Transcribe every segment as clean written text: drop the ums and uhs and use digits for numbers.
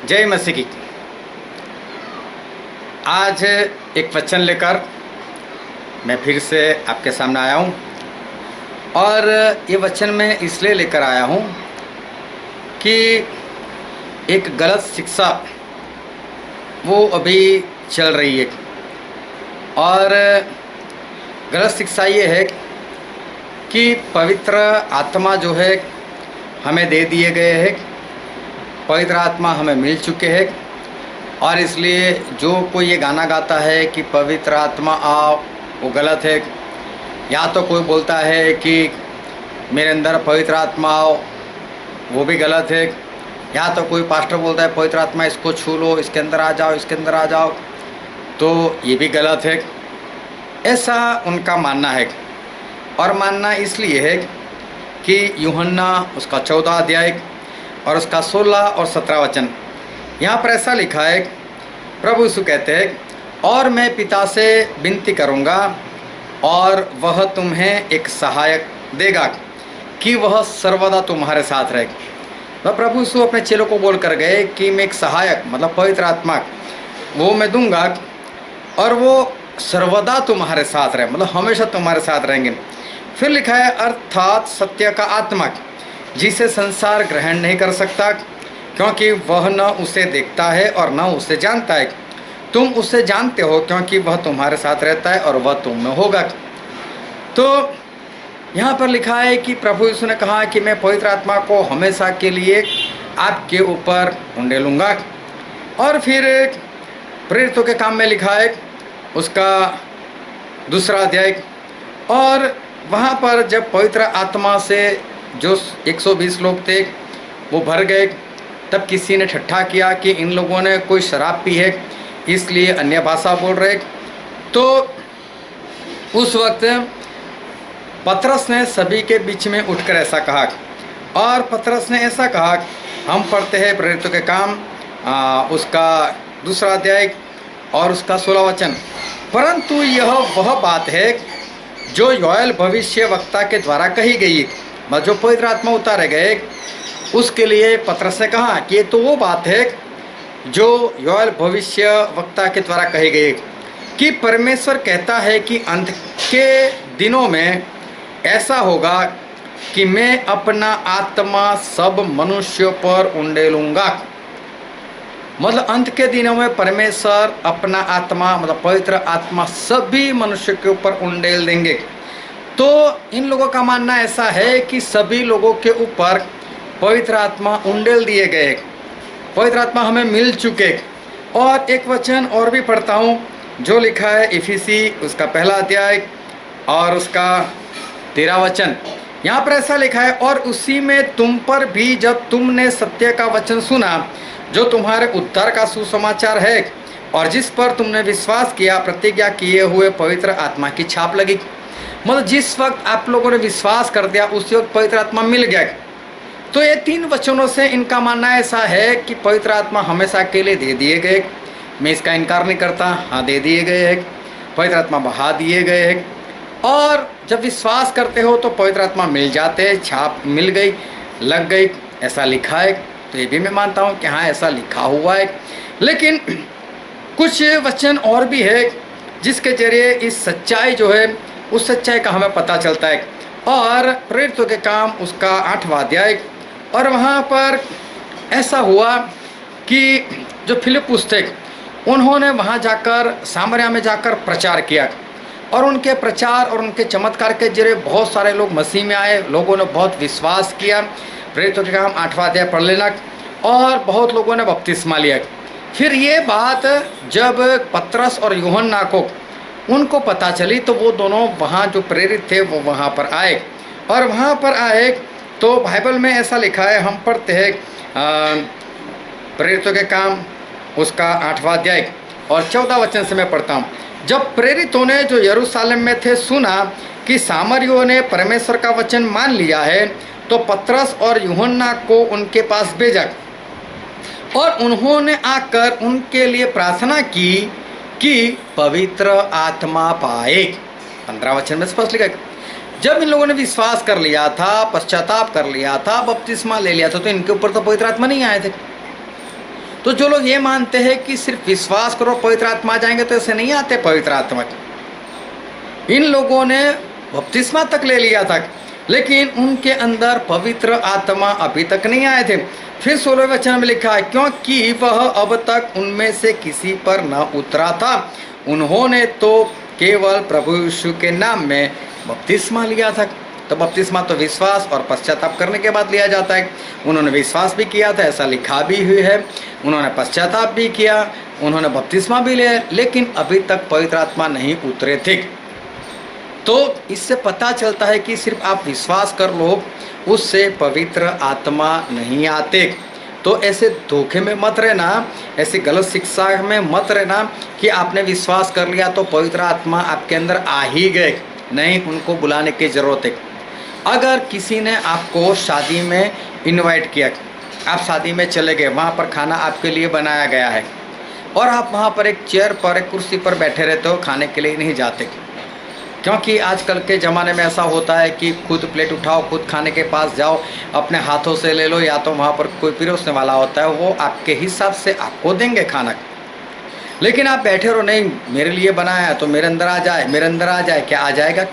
जय मसीह की। आज एक वचन लेकर मैं फिर से आपके सामने आया हूँ और ये वचन मैं इसलिए लेकर आया हूँ कि एक गलत शिक्षा वो अभी चल रही है और गलत शिक्षा ये है कि पवित्र आत्मा जो है हमें दे दिए गए हैं, पवित्र आत्मा हमें मिल चुके हैं और इसलिए जो कोई ये गाना गाता है कि पवित्र आत्मा आओ, वो गलत है। या तो कोई बोलता है कि मेरे अंदर पवित्र आत्मा आओ, वो भी गलत है। या तो कोई पास्टर बोलता है पवित्र आत्मा इसको छू लो, इसके अंदर आ जाओ, इसके अंदर आ जाओ, तो ये भी गलत है। ऐसा उनका मानना है और मानना इसलिए है कि यूहन्ना उसका 14 अध्याय और उसका 16 और 17 वचन, यहाँ पर ऐसा लिखा है। प्रभु यीशु कहते हैं, और मैं पिता से विनती करूँगा और वह तुम्हें एक सहायक देगा कि वह सर्वदा तुम्हारे साथ रहे। वह प्रभु यीशु अपने चेलों को बोल कर गए कि मैं एक सहायक मतलब पवित्र आत्मा वो मैं दूंगा और वो सर्वदा तुम्हारे साथ रहे, मतलब हमेशा तुम्हारे साथ रहेंगे। फिर लिखा है, अर्थात सत्य का आत्मा जिसे संसार ग्रहण नहीं कर सकता क्योंकि वह न उसे देखता है और न उसे जानता है। तुम उसे जानते हो क्योंकि वह तुम्हारे साथ रहता है और वह तुम में होगा। तो यहाँ पर लिखा है कि प्रभु यीशु ने कहा कि मैं पवित्र आत्मा को हमेशा के लिए आपके ऊपर उंडेलूँगा। और फिर प्रेरितों के काम में लिखा है उसका 2 अध्याय, और वहाँ पर जब पवित्र आत्मा से जो 120 लोग थे वो भर गए, तब किसी ने ठट्ठा किया कि इन लोगों ने कोई शराब पी है इसलिए अन्य भाषा बोल रहे। तो उस वक्त पतरस ने सभी के बीच में उठकर ऐसा कहा, और पतरस ने ऐसा कहा, हम पढ़ते हैं प्रेरितों के काम उसका 2 अध्याय और उसका 16 वचन, परंतु यह वह बात है जो योएल भविष्य वक्ता के द्वारा कही गई, जो पवित्र आत्मा उतारे गए उसके लिए पतरस ने कहा कि ये तो वो बात है जो योएल भविष्य वक्ता के द्वारा कही गई कि परमेश्वर कहता है कि अंत के दिनों में ऐसा होगा कि मैं अपना आत्मा सब मनुष्यों पर उंडेलूँगा। मतलब अंत के दिनों में परमेश्वर अपना आत्मा मतलब पवित्र आत्मा सभी मनुष्य के ऊपर उंडेल देंगे। तो इन लोगों का मानना ऐसा है कि सभी लोगों के ऊपर पवित्र आत्मा उंडेल दिए गए, पवित्र आत्मा हमें मिल चुके। और एक वचन और भी पढ़ता हूँ जो लिखा है इफिसी उसका 1 अध्याय और उसका 13 वचन। यहाँ पर ऐसा लिखा है, और उसी में तुम पर भी जब तुमने सत्य का वचन सुना जो तुम्हारे उद्धार का सुसमाचार है और जिस पर तुमने विश्वास किया, प्रतिज्ञा किए हुए पवित्र आत्मा की छाप लगी। मतलब जिस वक्त आप लोगों ने विश्वास कर दिया उसी वक्त पवित्र आत्मा मिल गया। तो ये 3 वचनों से इनका मानना ऐसा है कि पवित्र आत्मा हमेशा के लिए दे दिए गए। मैं इसका इनकार नहीं करता, हाँ दे दिए गए हैं, पवित्र आत्मा बहा दिए गए हैं। और जब विश्वास करते हो तो पवित्र आत्मा मिल जाते हैं, छाप मिल गई, लग गई, ऐसा लिखा है। तो ये भी मैं मानता हूँ कि हाँ ऐसा लिखा हुआ है। लेकिन कुछ वचन और भी है जिसके जरिए इस सच्चाई जो है उस सच्चाई का हमें पता चलता है। और प्रेरितों के काम उसका 8वां अध्याय, और वहाँ पर ऐसा हुआ कि जो फिलिप्पुस थे उन्होंने वहाँ जाकर सामरिया में जाकर प्रचार किया और उनके प्रचार और उनके चमत्कार के जरिए बहुत सारे लोग मसीह में आए, लोगों ने बहुत विश्वास किया। प्रेरितों के काम 8वां अध्याय पढ़ लेना, और बहुत लोगों ने बपतिस्मा लिया। फिर ये बात जब पतरस और यूहन्ना को उनको पता चली तो वो दोनों वहाँ जो प्रेरित थे वो वहाँ पर आए, और वहाँ पर आए तो बाइबल में ऐसा लिखा है, हम पढ़ते हैं प्रेरितों के काम उसका 8वां अध्याय और 14 वचन से मैं पढ़ता हूँ। जब प्रेरितों ने जो यरूशलेम में थे सुना कि सामरियों ने परमेश्वर का वचन मान लिया है तो पतरस और यूहन्ना को उनके पास भेजा और उन्होंने आकर उनके लिए प्रार्थना की कि पवित्र आत्मा पाए। 15 वचन में स्पष्ट लिखा है, जब इन लोगों ने विश्वास कर लिया था, पश्चाताप कर लिया था, बपतिस्मा ले लिया था, तो इनके ऊपर तो पवित्र आत्मा नहीं आए थे। तो जो लोग ये मानते हैं कि सिर्फ विश्वास करो पवित्र आत्मा आ जाएंगे, तो ऐसे नहीं आते पवित्र आत्मा। इन लोगों ने बपतिस्मा तक ले लिया था, लेकिन उनके अंदर पवित्र आत्मा अभी तक नहीं आए थे। फिर 16वें वचन में लिखा है, क्योंकि वह अब तक उनमें से किसी पर न उतरा था, उन्होंने तो केवल प्रभु यीशु के नाम में बपतिस्मा लिया था। तो बपतिस्मा तो विश्वास और पश्चाताप करने के बाद लिया जाता है। उन्होंने विश्वास भी किया था, ऐसा लिखा भी हुई है, उन्होंने पश्चाताप भी किया, उन्होंने बपतिस्मा भी लिया, लेकिन अभी तक पवित्र आत्मा नहीं उतरे थे। तो इससे पता चलता है कि सिर्फ आप विश्वास कर लो, उससे पवित्र आत्मा नहीं आते। तो ऐसे धोखे में मत रहना, ऐसी गलत शिक्षा में मत रहना कि आपने विश्वास कर लिया तो पवित्र आत्मा आपके अंदर आ ही गए। नहीं, उनको बुलाने की ज़रूरत है। अगर किसी ने आपको शादी में इनवाइट किया, आप शादी में चले गए, वहाँ पर खाना आपके लिए बनाया गया है और आप वहाँ पर एक चेयर पर, एक कुर्सी पर बैठे रहते हो, खाने के लिए नहीं जाते, क्योंकि आजकल के ज़माने में ऐसा होता है कि खुद प्लेट उठाओ, खुद खाने के पास जाओ, अपने हाथों से ले लो, या तो वहाँ पर कोई पिरोसने वाला होता है, वो आपके हिसाब से आपको देंगे खाना। लेकिन आप बैठे रहो, नहीं मेरे लिए बनाया है तो मेरे अंदर आ जाए, मेरे अंदर आ जाए, क्या आ जाएगा?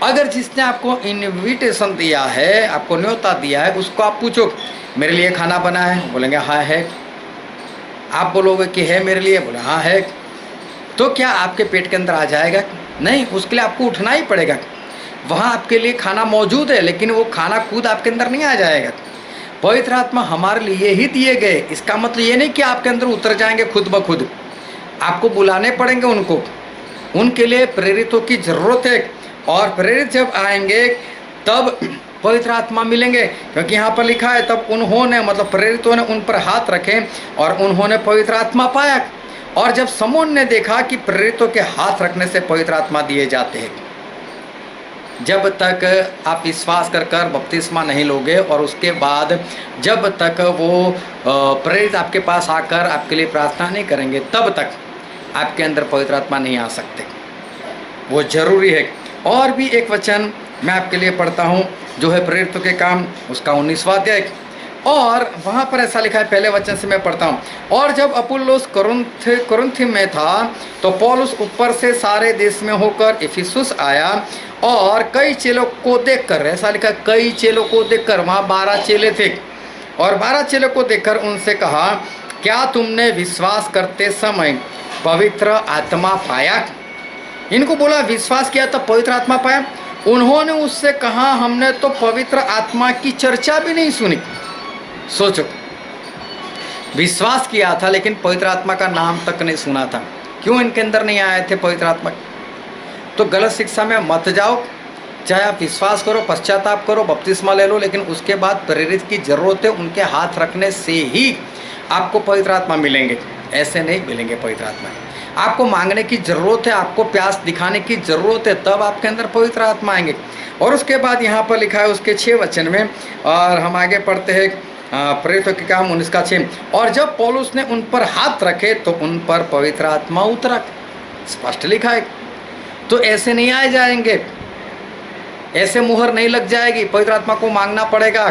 अगर जिसने आपको इनविटेशन दिया है, आपको न्योता दिया है, उसको आप पूछो मेरे लिए खाना बना है, बोलेंगे हाँ है। आप बोलोगे कि है मेरे लिए, बोले हाँ है, तो क्या आपके पेट के अंदर आ जाएगा? नहीं, उसके लिए आपको उठना ही पड़ेगा। वहाँ आपके लिए खाना मौजूद है, लेकिन वो खाना खुद आपके अंदर नहीं आ जाएगा। पवित्र आत्मा हमारे लिए ही दिए गए। इसका मतलब ये नहीं कि आपके अंदर उतर जाएंगे खुद ब खुद, आपको बुलाने पड़ेंगे उनको, उनके लिए प्रेरितों की ज़रूरत है। और प्रेरित जब आएंगे तब पवित्र आत्मा मिलेंगे, क्योंकि यहाँ पर लिखा है तब उन्होंने, मतलब प्रेरितों ने उन पर हाथ रखे और उन्होंने पवित्र आत्मा पाया। और जब समून ने देखा कि प्रेरितों के हाथ रखने से पवित्र आत्मा दिए जाते हैं, जब तक आप विश्वास कर कर बपतिस्मा नहीं लोगे और उसके बाद जब तक वो प्रेरित आपके पास आकर आपके लिए प्रार्थना नहीं करेंगे, तब तक आपके अंदर पवित्र आत्मा नहीं आ सकते। वो जरूरी है। और भी एक वचन मैं आपके लिए पढ़ता हूँ, जो है प्रेरितों के काम, उसका 19वां अध्याय, और वहाँ पर ऐसा लिखा है, पहले वचन से मैं पढ़ता हूँ। और जब अपुल्लोस कुरिन्थ में था, तो पौलुस ऊपर से सारे देश में होकर इफिसुस आया और कई चेलों को देखकर, ऐसा लिखा कई चेलों को देखकर, वहाँ 12 चेले थे, और 12 चेलों को देखकर उनसे कहा, क्या तुमने विश्वास करते समय पवित्र आत्मा पाया? इनको बोला विश्वास किया तो पवित्र आत्मा पाया। उन्होंने उससे कहा, हमने तो पवित्र आत्मा की चर्चा भी नहीं सुनी। सोचो, विश्वास किया था लेकिन पवित्र आत्मा का नाम तक नहीं सुना था। क्यों? इनके अंदर नहीं आए थे पवित्र आत्मा। तो गलत शिक्षा में मत जाओ। चाहे आप विश्वास करो, पश्चाताप करो, बपतिस्मा ले लो, लेकिन उसके बाद प्रेरित की ज़रूरत है। उनके हाथ रखने से ही आपको पवित्र आत्मा मिलेंगे, ऐसे नहीं मिलेंगे पवित्र आत्मा। आपको मांगने की ज़रूरत है, आपको प्यास दिखाने की ज़रूरत है, तब आपके अंदर पवित्र आत्मा आएंगे। और उसके बाद यहाँ पर लिखा है उसके 6 वचन में, और हम आगे पढ़ते हैं प्रेरितों के काम 19:6। और जब पौलुस ने उन पर हाथ रखे तो उन पर पवित्र आत्मा उतरा। स्पष्ट लिखा है। तो ऐसे नहीं आए जाएंगे, ऐसे मुहर नहीं लग जाएगी। पवित्र आत्मा को मांगना पड़ेगा,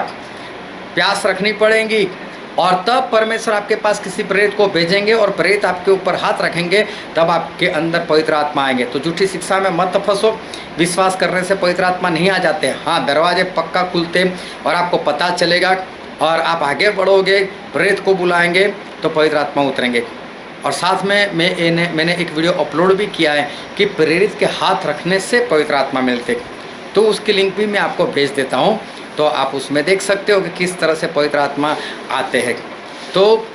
प्यास रखनी पड़ेगी, और तब परमेश्वर आपके पास किसी प्रेरित को भेजेंगे और प्रेरित आपके ऊपर हाथ रखेंगे, तब आपके अंदर पवित्र आत्मा आएंगे। तो झूठी शिक्षा में मत फंसो। विश्वास करने से पवित्र आत्मा नहीं आ जाते। हाँ, दरवाजे पक्का खुलते और आपको पता चलेगा और आप आगे बढ़ोगे, प्रेरित को बुलाएंगे तो पवित्र आत्मा उतरेंगे। और साथ में मैंने एक वीडियो अपलोड भी किया है कि प्रेरित के हाथ रखने से पवित्र आत्मा मिलते, तो उसकी लिंक भी मैं आपको भेज देता हूँ, तो आप उसमें देख सकते हो कि किस तरह से पवित्र आत्मा आते हैं। तो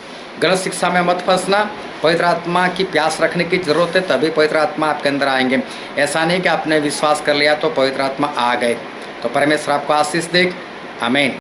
गलत शिक्षा में मत फंसना। पवित्र आत्मा की प्यास रखने की ज़रूरत है, तभी पवित्र आत्मा आपके अंदर आएंगे। ऐसा नहीं कि आपने विश्वास कर लिया तो पवित्र आत्मा आ गए। तो परमेश्वर आपको आशीष दे। आमीन।